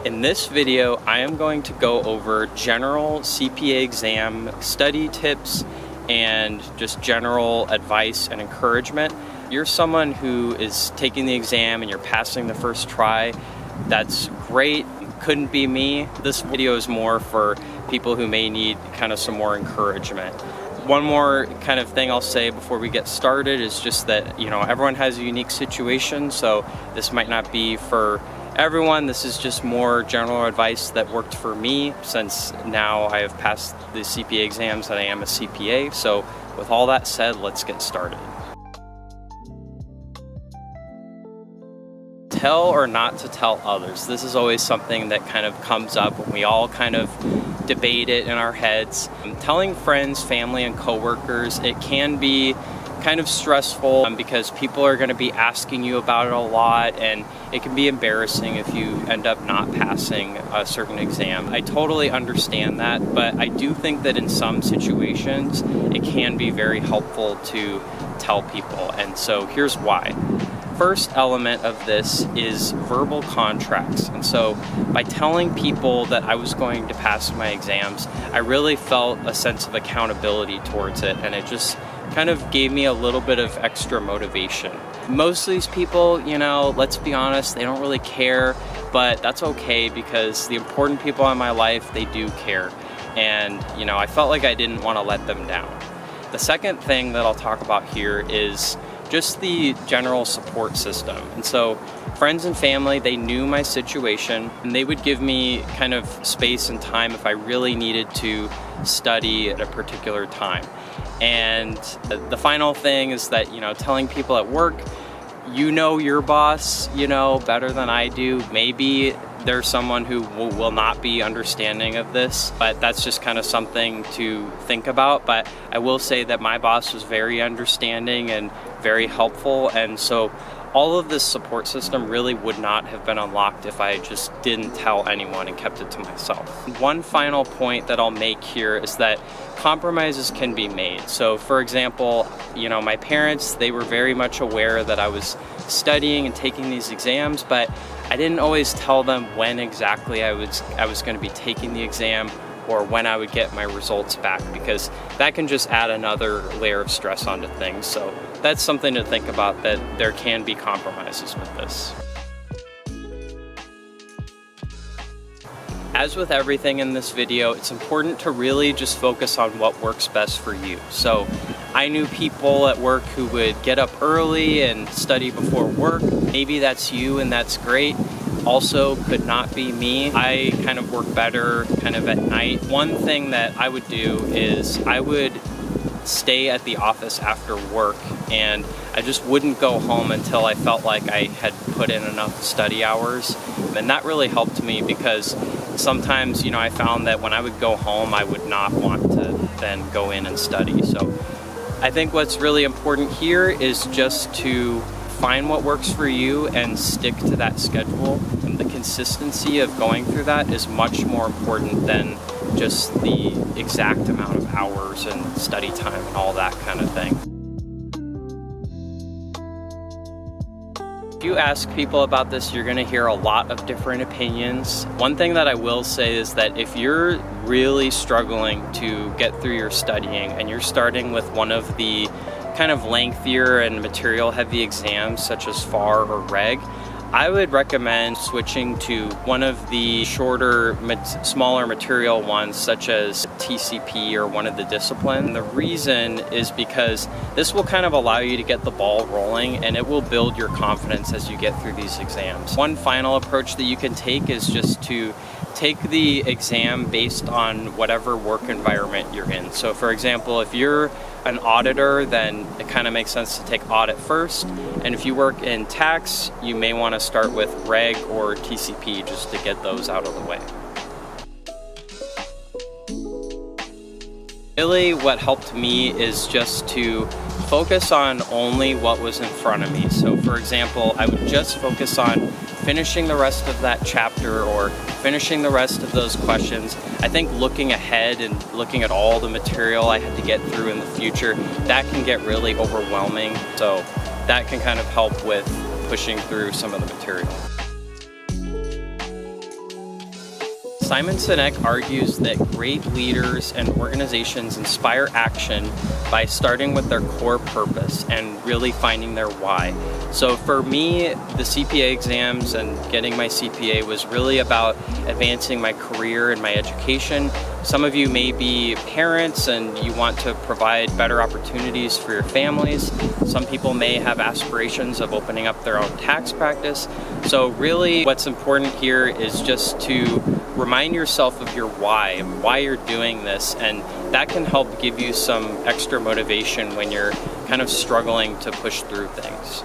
In this video, I am going to go over general CPA exam study tips and just general advice and encouragement. You're someone who is taking the exam and you're passing the first try. That's great. Couldn't be me. This video is more for people who may need kind of some more encouragement. One more kind of thing I'll say before we get started is just that, everyone has a unique situation, so this might not be for everyone. This is just more general advice that worked for me, since now I have passed the CPA exams and I am a CPA. So with all that said, let's get started. Tell or not to tell others. This is always something that kind of comes up when we all kind of debate it in our heads. Telling friends, family, and coworkers, it can be kind of stressful because people are going to be asking you about it a lot, and it can be embarrassing if you end up not passing a certain exam. I totally understand that, but I do think that in some situations it can be very helpful to tell people, and so here's why. First element of this is verbal contracts. And so by telling people that I was going to pass my exams, I really felt a sense of accountability towards it, and it just kind of gave me a little bit of extra motivation. Most of these people, let's be honest, they don't really care, but that's okay because the important people in my life, they do care. And, I felt like I didn't want to let them down. The second thing that I'll talk about here is just the general support system. And so friends and family, they knew my situation, and they would give me kind of space and time if I really needed to study at a particular time. And the final thing is that, telling people at work, your boss, better than I do. Maybe there's someone who will not be understanding of this, but that's just kind of something to think about. But I will say that my boss was very understanding and very helpful, and so all of this support system really would not have been unlocked if I just didn't tell anyone and kept it to myself. One final point that I'll make here is that compromises can be made. So for example, my parents, they were very much aware that I was studying and taking these exams, but I didn't always tell them when exactly I was going to be taking the exam or when I would get my results back, because that can just add another layer of stress onto things. So that's something to think about, that there can be compromises with this. As with everything in this video, it's important to really just focus on what works best for you. So I knew people at work who would get up early and study before work. Maybe that's you, and that's great. Also could not be me. I kind of work better kind of at night. One thing that I would do is I would stay at the office after work, and I just wouldn't go home until I felt like I had put in enough study hours. And that really helped me, because sometimes, I found that when I would go home, I would not want to then go in and study. So I think what's really important here is just to find what works for you and stick to that schedule. And the consistency of going through that is much more important than just the exact amount of hours and study time and all that kind of thing. If you ask people about this, you're going to hear a lot of different opinions. One thing that I will say is that if you're really struggling to get through your studying and you're starting with one of the kind of lengthier and material heavy exams such as FAR or Reg, I would recommend switching to one of the shorter, smaller material ones such as TCP or one of the disciplines. And the reason is because this will kind of allow you to get the ball rolling, and it will build your confidence as you get through these exams. One final approach that you can take is just to take the exam based on whatever work environment you're in. So for example, if you're an auditor, then it kind of makes sense to take audit first. And if you work in tax, you may want to start with Reg or TCP just to get those out of the way. Really, what helped me is just to focus on only what was in front of me. So for example, I would just focus on finishing the rest of that chapter or finishing the rest of those questions. I think looking ahead and looking at all the material I had to get through in the future, that can get really overwhelming. So that can kind of help with pushing through some of the material. Simon Sinek argues that great leaders and organizations inspire action by starting with their core purpose and really finding their why. So for me, the CPA exams and getting my CPA was really about advancing my career and my education. Some of you may be parents and you want to provide better opportunities for your families. Some people may have aspirations of opening up their own tax practice. So really what's important here is just to remind yourself of your why you're doing this, and that can help give you some extra motivation when you're kind of struggling to push through things.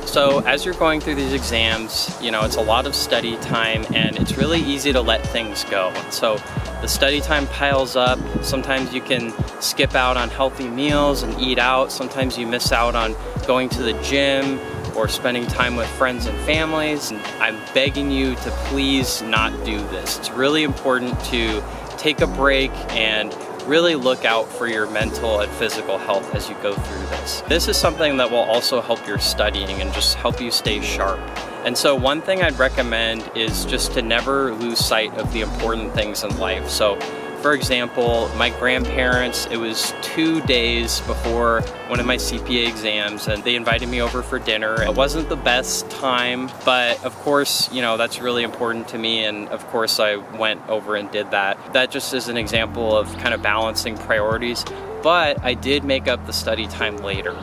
So as you're going through these exams, it's a lot of study time and it's really easy to let things go. So the study time piles up. Sometimes you can skip out on healthy meals and eat out. Sometimes you miss out on going to the gym or spending time with friends and families. And I'm begging you to please not do this. It's really important to take a break and really look out for your mental and physical health as you go through this. This is something that will also help your studying and just help you stay sharp. And so one thing I'd recommend is just to never lose sight of the important things in life. So for example, my grandparents, it was 2 days before one of my CPA exams and they invited me over for dinner. It wasn't the best time, but of course, that's really important to me, and of course I went over and did that. That just is an example of kind of balancing priorities, but I did make up the study time later,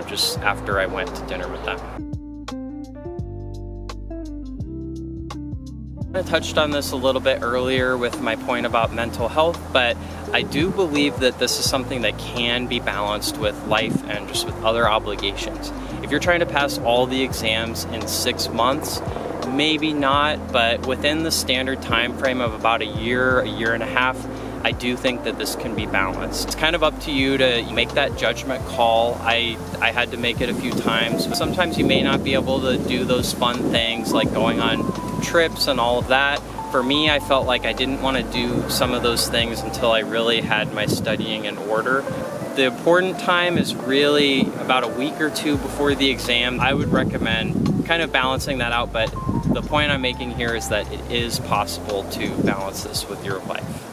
just after I went to dinner with them. I touched on this a little bit earlier with my point about mental health, but I do believe that this is something that can be balanced with life and just with other obligations. If you're trying to pass all the exams in 6 months, maybe not, but within the standard time frame of about a year and a half, I do think that this can be balanced. It's kind of up to you to make that judgment call. I had to make it a few times. Sometimes you may not be able to do those fun things like going on trips and all of that. For me, I felt like I didn't want to do some of those things until I really had my studying in order. The important time is really about a week or two before the exam. I would recommend kind of balancing that out, but the point I'm making here is that it is possible to balance this with your life.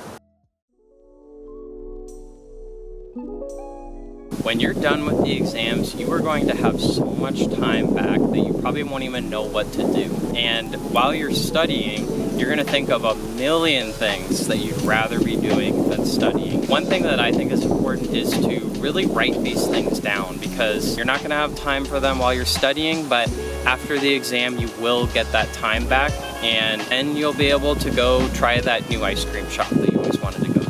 When you're done with the exams, you are going to have so much time back that you probably won't even know what to do. And while you're studying, you're going to think of a million things that you'd rather be doing than studying. One thing that I think is important is to really write these things down, because you're not going to have time for them while you're studying, but after the exam you will get that time back, and then you'll be able to go try that new ice cream shop that you always wanted to go to.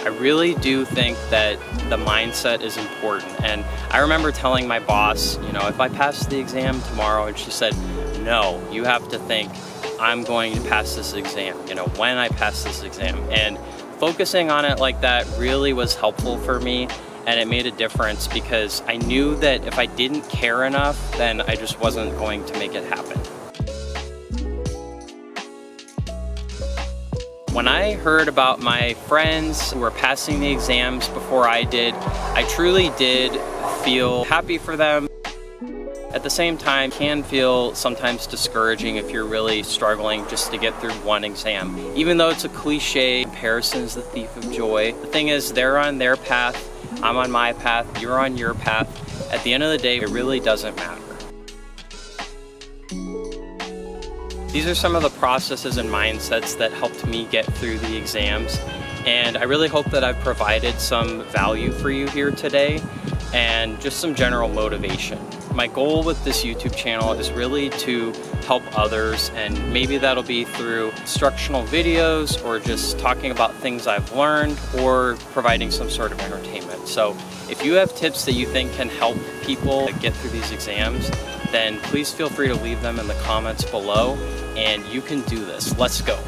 I really do think that the mindset is important, and I remember telling my boss, if I pass the exam tomorrow, and she said, no, you have to think, I'm going to pass this exam, when I pass this exam. And focusing on it like that really was helpful for me, and it made a difference, because I knew that if I didn't care enough, then I just wasn't going to make it happen. When I heard about my friends who were passing the exams before I did, I truly did feel happy for them. At the same time, it can feel sometimes discouraging if you're really struggling just to get through one exam. Even though it's a cliche, comparison is the thief of joy. The thing is, they're on their path, I'm on my path, you're on your path. At the end of the day, it really doesn't matter. These are some of the processes and mindsets that helped me get through the exams, and I really hope that I've provided some value for you here today and just some general motivation. My goal with this YouTube channel is really to help others, and maybe that'll be through instructional videos or just talking about things I've learned or providing some sort of entertainment. So if you have tips that you think can help people get through these exams, then please feel free to leave them in the comments below, and you can do this. Let's go.